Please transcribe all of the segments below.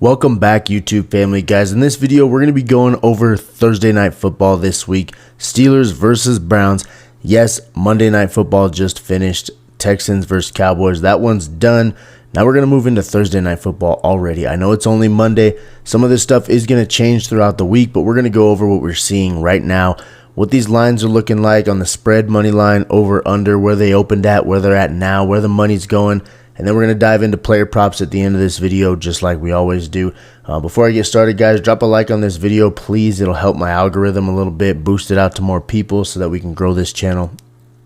Welcome back, YouTube family. Guys, in this video we're going to be going over Thursday night football this week. Steelers versus Browns. Yes, Monday night football just finished. Texans versus Cowboys. That one's done. Now we're going to move into Thursday night football already. I know it's only Monday. Some of this stuff is going to change throughout the week, but we're going to go over what we're seeing right now, what these lines are looking like on the spread, money line, over, under, where they opened at, where they're at now, where the money's going. And then we're going to dive into player props at the end of this video, just like we always do. Before I get started, guys, drop a like on this video, please. It'll help my algorithm a little bit, boost it out to more people so that we can grow this channel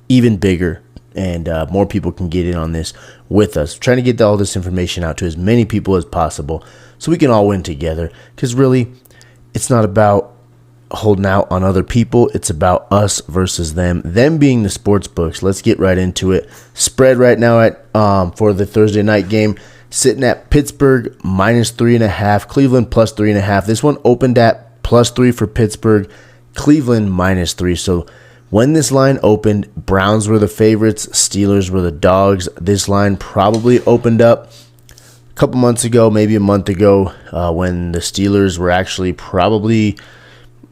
even bigger and more people can get in on this with us. Trying to get all this information out to as many people as possible so we can all win together. Because really, it's not about holding out on other people. It's about us versus them being the sports books. Let's get right into it. Spread right now at for the Thursday night game, sitting at Pittsburgh -3.5, Cleveland +3.5. This one opened at +3 for Pittsburgh, Cleveland -3. So when this line opened, Browns were the favorites, Steelers were the dogs. This line probably opened up a couple months ago, maybe a month ago, when the Steelers were actually probably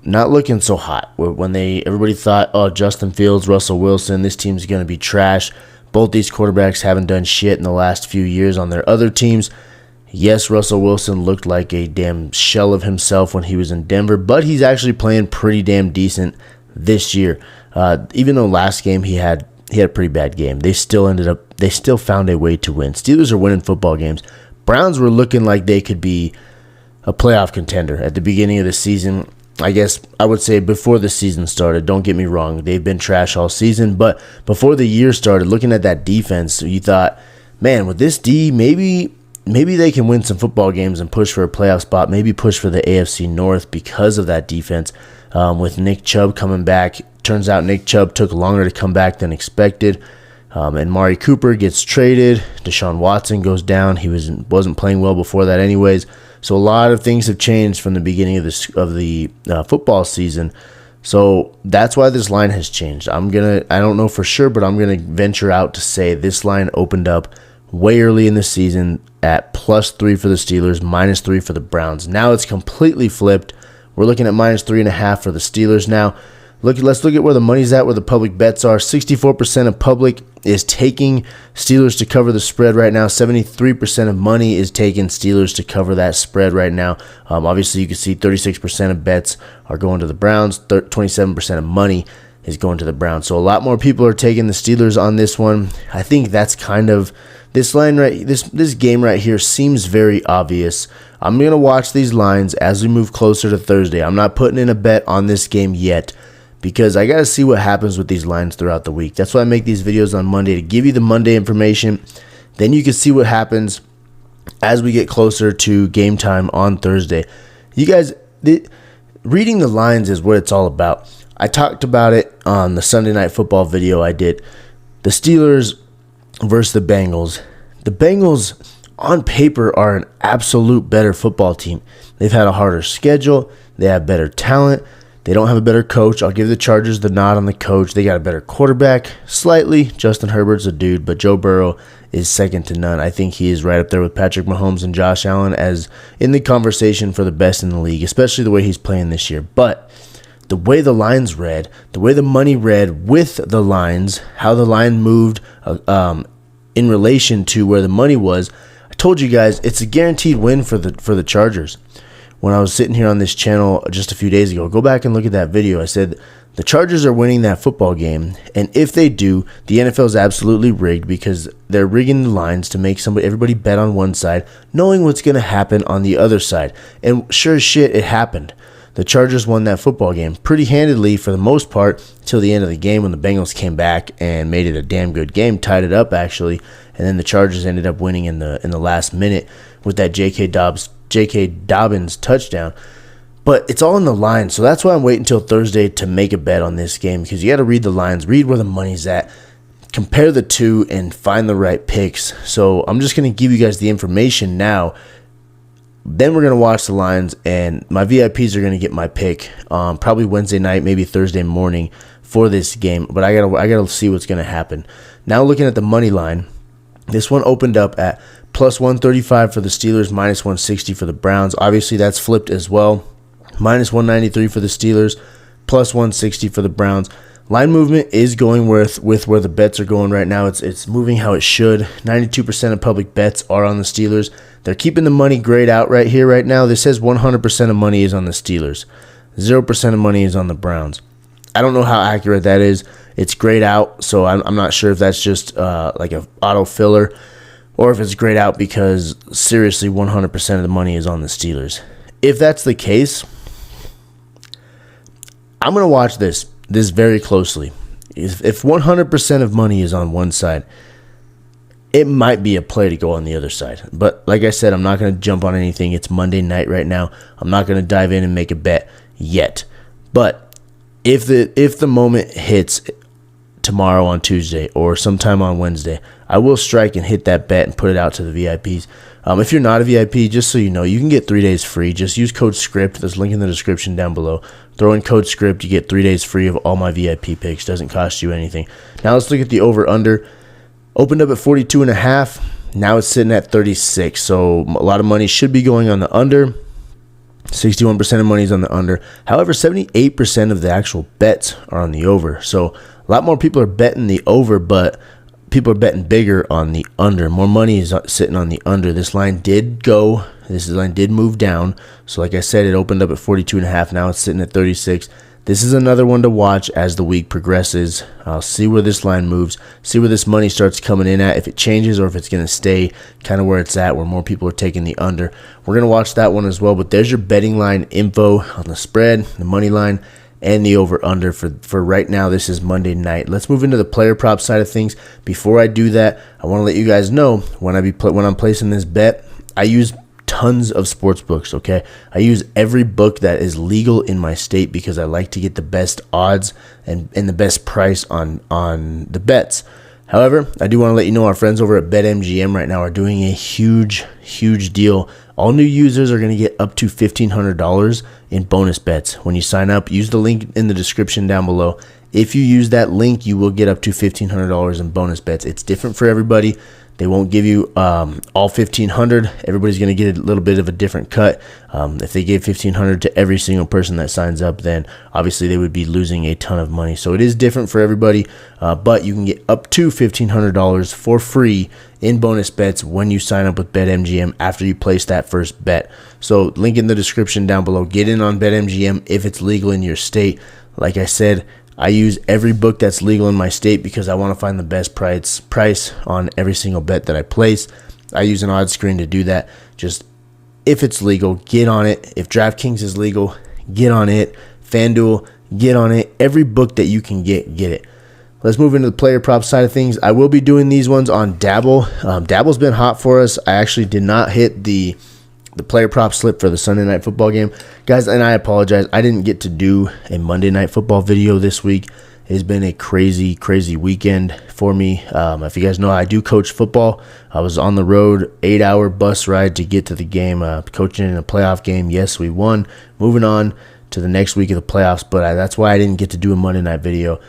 not looking so hot. When everybody thought, oh, Justin Fields, Russell Wilson, this team's going to be trash. Both these quarterbacks haven't done shit in the last few years on their other teams. Yes, Russell Wilson looked like a damn shell of himself when he was in Denver, but he's actually playing pretty damn decent this year. Even though last game he had a pretty bad game, they still found a way to win. Steelers are winning football games. Browns were looking like they could be a playoff contender at the beginning of the season. I guess I would say before the season started. Don't get me wrong, they've been trash all season, but before the year started, looking at that defense, you thought, man, with this D, maybe they can win some football games and push for a playoff spot, maybe push for the AFC North because of that defense. With Nick Chubb coming back, turns out Nick Chubb took longer to come back than expected. And Mari Cooper gets traded. Deshaun Watson goes down. He wasn't playing well before that anyways. So a lot of things have changed from the beginning of the football season. So that's why this line has changed. I don't know for sure, but I'm gonna venture out to say this line opened up way early in the season at +3 for the Steelers, -3 for the Browns. Now it's completely flipped. We're looking at -3.5 for the Steelers now. Let's look at where the money's at, where the public bets are. 64% of public is taking Steelers to cover the spread right now. 73% of money is taking Steelers to cover that spread right now. Obviously, you can see 36% of bets are going to the Browns. 27% of money is going to the Browns. So a lot more people are taking the Steelers on this one. I think that's kind of this line right. This game right here seems very obvious. I'm gonna watch these lines as we move closer to Thursday. I'm not putting in a bet on this game yet, because I got to see what happens with these lines throughout the week. That's why I make these videos on Monday, to give you the Monday information. Then you can see what happens as we get closer to game time on Thursday. You guys, reading the lines is what it's all about. I talked about it on the Sunday night football video I did. The Steelers versus the Bengals. The Bengals, on paper, are an absolute better football team. They've had a harder schedule. They have better talent. They don't have a better coach. I'll give the Chargers the nod on the coach. They got a better quarterback, slightly. Justin Herbert's a dude, but Joe Burrow is second to none. I think he is right up there with Patrick Mahomes and Josh Allen as in the conversation for the best in the league, especially the way he's playing this year. But the way the lines read, the way the money read with the lines, how the line moved in relation to where the money was, I told you guys it's a guaranteed win for the Chargers. When I was sitting here on this channel just a few days ago, go back and look at that video. I said the Chargers are winning that football game, and if they do, the NFL is absolutely rigged, because they're rigging the lines to make everybody bet on one side, knowing what's going to happen on the other side. And sure as shit, it happened. The Chargers won that football game pretty handedly for the most part till the end of the game, when the Bengals came back and made it a damn good game, tied it up actually, and then the Chargers ended up winning in the last minute with that J.K. Dobbins touchdown. But it's all in the line, so that's why I'm waiting until Thursday to make a bet on this game, because you got to read the lines, read where the money's at, compare the two, and find the right picks. So I'm just going to give you guys the information now. Then we're going to watch the lines, and my VIPs are going to get my pick probably Wednesday night, maybe Thursday morning for this game. But I gotta see what's going to happen. Now looking at the money line, this one opened up at plus 135 for the Steelers, minus 160 for the Browns. Obviously, that's flipped as well. Minus 193 for the Steelers, plus 160 for the Browns. Line movement is going with where the bets are going right now. It's moving how it should. 92% of public bets are on the Steelers. They're keeping the money grayed out right here, right now. This says 100% of money is on the Steelers. 0% of money is on the Browns. I don't know how accurate that is. It's grayed out, so I'm not sure if that's just like an auto filler or if it's grayed out because seriously 100% of the money is on the Steelers. If that's the case, I'm going to watch this very closely. If 100% of money is on one side, it might be a play to go on the other side. But like I said, I'm not going to jump on anything. It's Monday night right now. I'm not going to dive in and make a bet yet. But if the moment hits tomorrow on Tuesday or sometime on Wednesday, I will strike and hit that bet and put it out to the VIPs. If you're not a VIP, just so you know, you can get 3 days free. Just use code SCRIPT. There's a link in the description down below. Throw in code SCRIPT. You get 3 days free of all my VIP picks. Doesn't cost you anything. Now let's look at the over-under. Opened up at 42.5. Now it's sitting at 36. So a lot of money should be going on the under. 61% of money is on the under. However, 78% of the actual bets are on the over. So a lot more people are betting the over, but people are betting bigger on the under. More money is sitting on the under. This line did move down. So like I said, it opened up at 42.5. Now it's sitting at 36. This is another one to watch as the week progresses. I'll see where this line moves, see where this money starts coming in at, if it changes or if it's going to stay kind of where it's at, where more people are taking the under. We're going to watch that one as well, but there's your betting line info on the spread, the money line, and the over-under for right now. This is Monday night. Let's move into the player prop side of things. Before I do that, I want to let you guys know when I'm placing this bet, I use tons of sports books, okay? I use every book that is legal in my state because I like to get the best odds and the best price on the bets. However, I do want to let you know our friends over at BetMGM right now are doing a huge deal. All new users are going to get up to $1,500 in bonus bets. When you sign up, use the link in the description down below. If you use that link, you will get up to $1,500 in bonus bets. It's different for everybody. They won't give you all $1,500. Everybody's going to get a little bit of a different cut. If they gave $1,500 to every single person that signs up, then obviously they would be losing a ton of money. So it is different for everybody, but you can get up to $1,500 for free in bonus bets when you sign up with BetMGM after you place that first bet. So link in the description down below. Get in on BetMGM if it's legal in your state. Like I said, I use every book that's legal in my state because I want to find the best price on every single bet that I place. I use an odds screen to do that. Just if it's legal, get on it. If DraftKings is legal, get on it. FanDuel, get on it. Every book that you can get it. Let's move into the player prop side of things. I will be doing these ones on Dabble. Dabble's been hot for us. I actually did not hit the player prop slip for the Sunday night football game, guys, and I apologize. I didn't get to do a Monday night football video this week. It has been a crazy weekend for me. If you guys know, I do coach football. I was on the road, 8-hour bus ride to get to the game, coaching in a playoff game. Yes, we won. Moving on to the next week of the playoffs, but that's why I didn't get to do a Monday night video.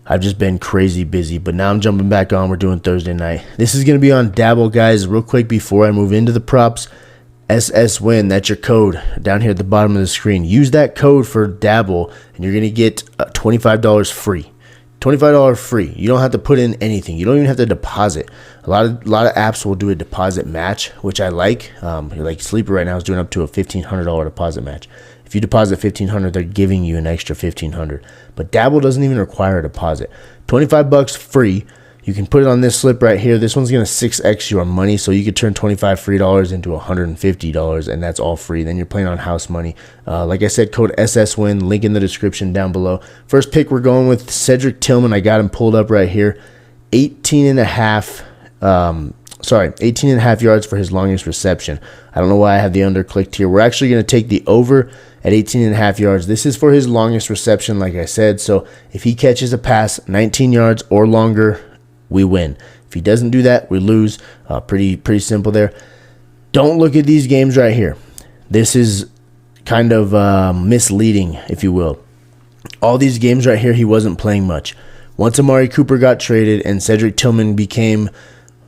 I've just been crazy busy, but now I'm jumping back on. We're doing Thursday night. This is going to be on Dabble, guys. Real quick before I move into the props, SSWIN, that's your code down here at the bottom of the screen. Use that code for Dabble, and you're going to get $25 free. $25 free. You don't have to put in anything. You don't even have to deposit. A lot of apps will do a deposit match, which I like. Like Sleeper right now is doing up to a $1,500 deposit match. If you deposit $1,500, they're giving you an extra $1,500. But Dabble doesn't even require a deposit. $25 free. You can put it on this slip right here. This one's going to 6x your money, so you could turn $25 free into $150, and that's all free. Then you're playing on house money. Like I said, code SSWIN, link in the description down below. First pick, we're going with Cedric Tillman. I got him pulled up right here. 18.5 yards for his longest reception. I don't know why I have the under clicked here. We're actually going to take the over at 18.5 yards. This is for his longest reception, like I said. So if he catches a pass 19 yards or longer, we win. If he doesn't do that, we lose. Pretty simple there. Don't look at these games right here. This is kind of misleading, if you will. All these games right here, he wasn't playing much. Once Amari Cooper got traded and Cedric Tillman became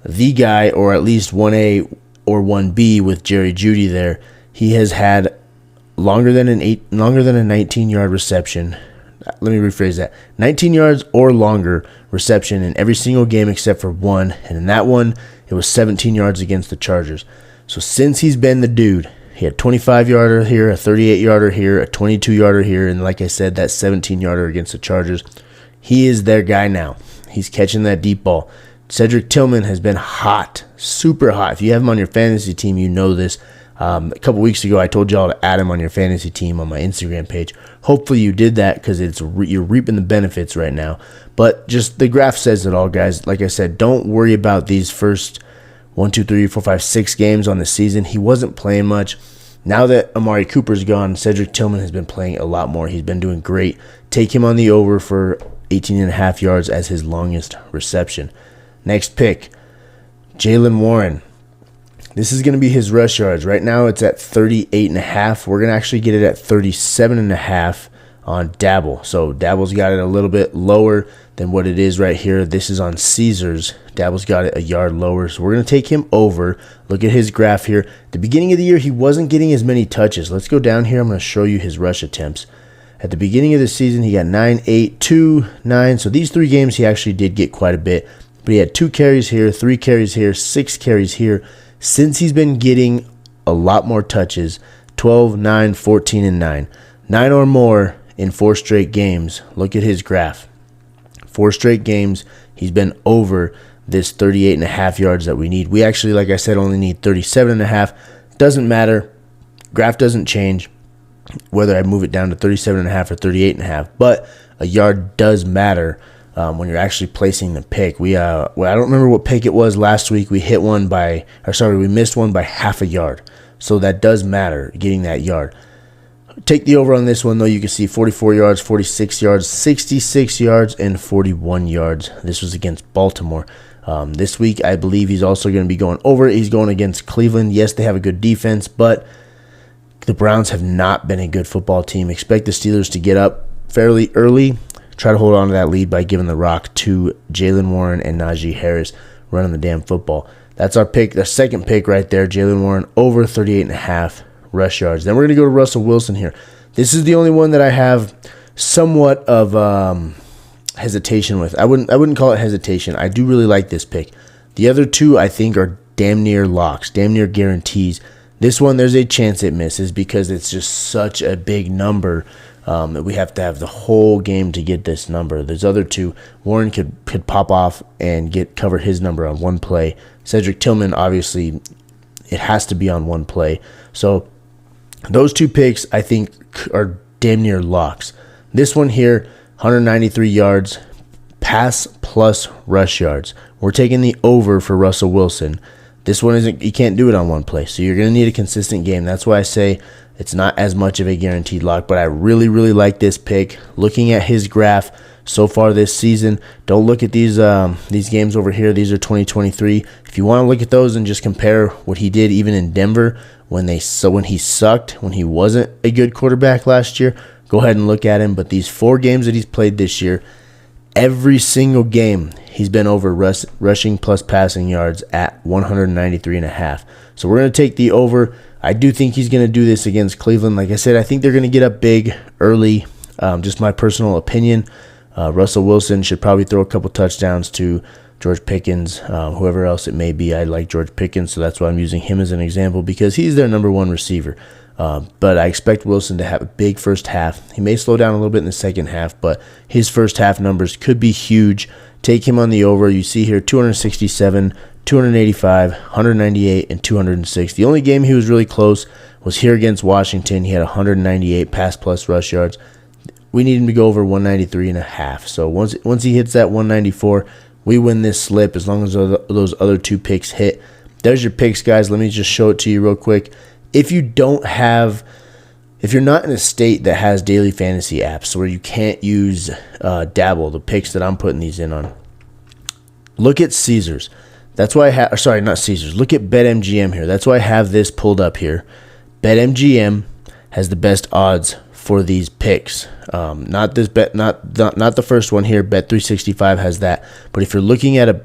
the guy, or at least 1A or 1B with Jerry Jeudy there. He has had longer than a 19-yard reception. Let me rephrase that. 19 yards or longer reception in every single game except for one. And in that one, it was 17 yards against the Chargers. So since he's been the dude, he had a 25-yarder here, a 38-yarder here, a 22-yarder here, and like I said, that 17-yarder against the Chargers. He is their guy now. He's catching that deep ball. Cedric Tillman has been hot, super hot. If you have him on your fantasy team, you know this. A couple weeks ago, I told y'all to add him on your fantasy team on my Instagram page. Hopefully you did that because you're reaping the benefits right now. But just the graph says it all, guys. Like I said, don't worry about these first 1, 2, 3, 4, 5, 6 games on the season. He wasn't playing much. Now that Amari Cooper's gone, Cedric Tillman has been playing a lot more. He's been doing great. Take him on the over for 18.5 yards as his longest reception. Next pick, Jaylen Warren. This is going to be his rush yards. Right now it's at 38.5. We're going to actually get it at 37.5 on Dabble. So Dabble's got it a little bit lower than what it is right here. This is on Caesars. Dabble's got it a yard lower. So we're going to take him over. Look at his graph here. At the beginning of the year, he wasn't getting as many touches. Let's go down here. I'm going to show you his rush attempts. At the beginning of the season, he got 9, 8, 2, 9. So these 3 games, he actually did get quite a bit. But he had 2 carries here, 3 carries here, 6 carries here. Since he's been getting a lot more touches, 12, 9, 14, and 9. 9 or more in 4 straight games. Look at his graph. 4 straight games, he's been over this 38.5 yards that we need. We actually, like I said, only need 37.5. Doesn't matter. Graph doesn't change whether I move it down to 37.5 or 38.5. But a yard does matter when you're actually placing the pick. I don't remember what pick it was last week. We missed one by half a yard. So that does matter, getting that yard. Take the over on this one, though. You can see 44 yards, 46 yards, 66 yards, and 41 yards. This was against Baltimore. This week, I believe he's also going to be going over. He's going against Cleveland. Yes, they have a good defense, but the Browns have not been a good football team. Expect the Steelers to get up fairly early. Try to hold on to that lead by giving the rock to Jaylen Warren and Najee Harris running the damn football. That's our pick, the second pick right there. Jaylen Warren over 38.5 rush yards. Then we're going to go to Russell Wilson here. This is the only one that I have somewhat of hesitation with. I wouldn't call it hesitation. I do really like this pick. The other 2 I think are damn near locks, damn near guarantees. This one, there's a chance it misses because it's just such a big number. That we have to have the whole game to get this number. There's other 2. Warren could pop off and cover his number on one play. Cedric Tillman, obviously, it has to be on one play. So those 2 picks, I think, are damn near locks. This one here, 193 yards, pass plus rush yards. We're taking the over for Russell Wilson. This one you can't do it on one play, so you're going to need a consistent game. That's why I say it's not as much of a guaranteed lock, but I really, really like this pick. Looking at his graph so far this season, don't look at these games over here. These are 2023. If you want to look at those and just compare what he did even in Denver when he sucked, when he wasn't a good quarterback last year, go ahead and look at him. But these 4 games that he's played this year, every single game he's been over rushing plus passing yards at 193.5. So we're going to take the over. I do think he's going to do this against Cleveland. Like I said, I think they're going to get up big early. Just my personal opinion. Russell Wilson should probably throw a couple touchdowns to George Pickens, whoever else it may be. I like George Pickens, so that's why I'm using him as an example because he's their number 1 receiver. But I expect Wilson to have a big first half. He may slow down a little bit in the second half, but his first half numbers could be huge. Take him on the over. You see here 267, 285, 198, and 206. The only game he was really close was here against Washington. He had 198 pass plus rush yards. We need him to go over 193.5. So once he hits that 194, we win this slip as long as those other 2 picks hit. There's your picks, guys. Let me just show it to you real quick. If you're not in a state that has daily fantasy apps where you can't use Dabble, the picks that I'm putting these in on, look at Caesars. That's why not Caesars. Look at BetMGM here. That's why I have this pulled up here. BetMGM has the best odds for these picks. Not the first one here. Bet365 has that. But if you're looking at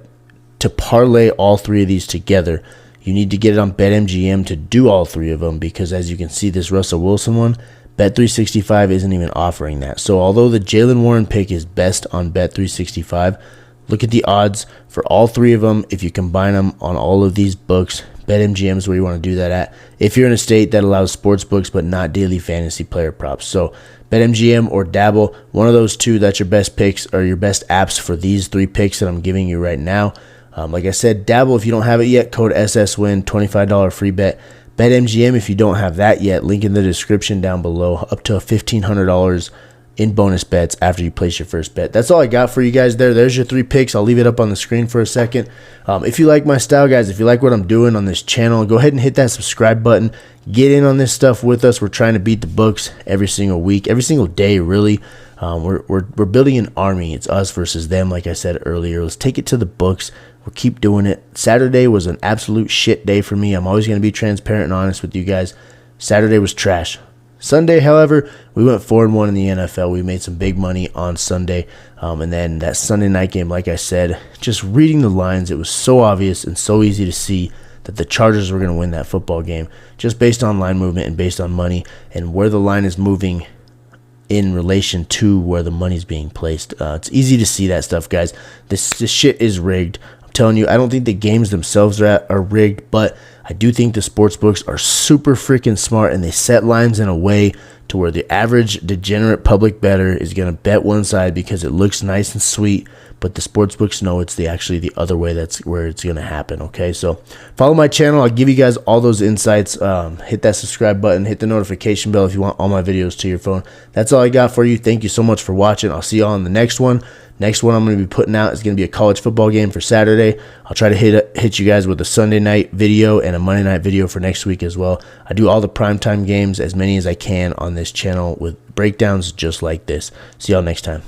to parlay all 3 of these together, you need to get it on BetMGM to do all 3 of them, because as you can see, this Russell Wilson one, Bet365 isn't even offering that. So although the Jaylen Warren pick is best on Bet365, look at the odds for all 3 of them. If you combine them on all of these books, BetMGM is where you want to do that at. If you're in a state that allows sports books but not daily fantasy player props. So BetMGM or Dabble, one of those 2, that's your best picks or your best apps for these 3 picks that I'm giving you right now. Like I said, Dabble, if you don't have it yet, code SSWIN, $25 free bet. BetMGM, if you don't have that yet, link in the description down below, up to $1,500 in bonus bets after you place your first bet. That's all I got for you guys there. There's your 3 picks. I'll leave it up on the screen for a second. If you like my style, guys, if you like what I'm doing on this channel, go ahead and hit that subscribe button. Get in on this stuff with us. We're trying to beat the books every single week, every single day, really. We're building an army. It's us versus them, like I said earlier. Let's take it to the books. We'll keep doing it. Saturday was an absolute shit day for me. I'm always going to be transparent and honest with you guys. Saturday was trash. Sunday, however, we went 4-1 in the NFL. We made some big money on Sunday. And then that Sunday night game, like I said, just reading the lines, it was so obvious and so easy to see that the Chargers were going to win that football game just based on line movement and based on money and where the line is moving in relation to where the money's being placed. It's easy to see that stuff, guys. This shit is rigged. I'm telling you, I don't think the games themselves are rigged, but I do think the sports books are super freaking smart, and they set lines in a way to where the average degenerate public bettor is going to bet one side because it looks nice and sweet, but the sports books know it's actually the other way. That's where it's going to happen, okay? So follow my channel. I'll give you guys all those insights. Hit that subscribe button. Hit the notification bell if you want all my videos to your phone. That's all I got for you. Thank you so much for watching. I'll see you all on the next one. Next one I'm going to be putting out is going to be a college football game for Saturday. I'll try to hit you guys with a Sunday night video and a Monday night video for next week as well. I do all the primetime games, as many as I can on this channel, with breakdowns just like this. See y'all next time.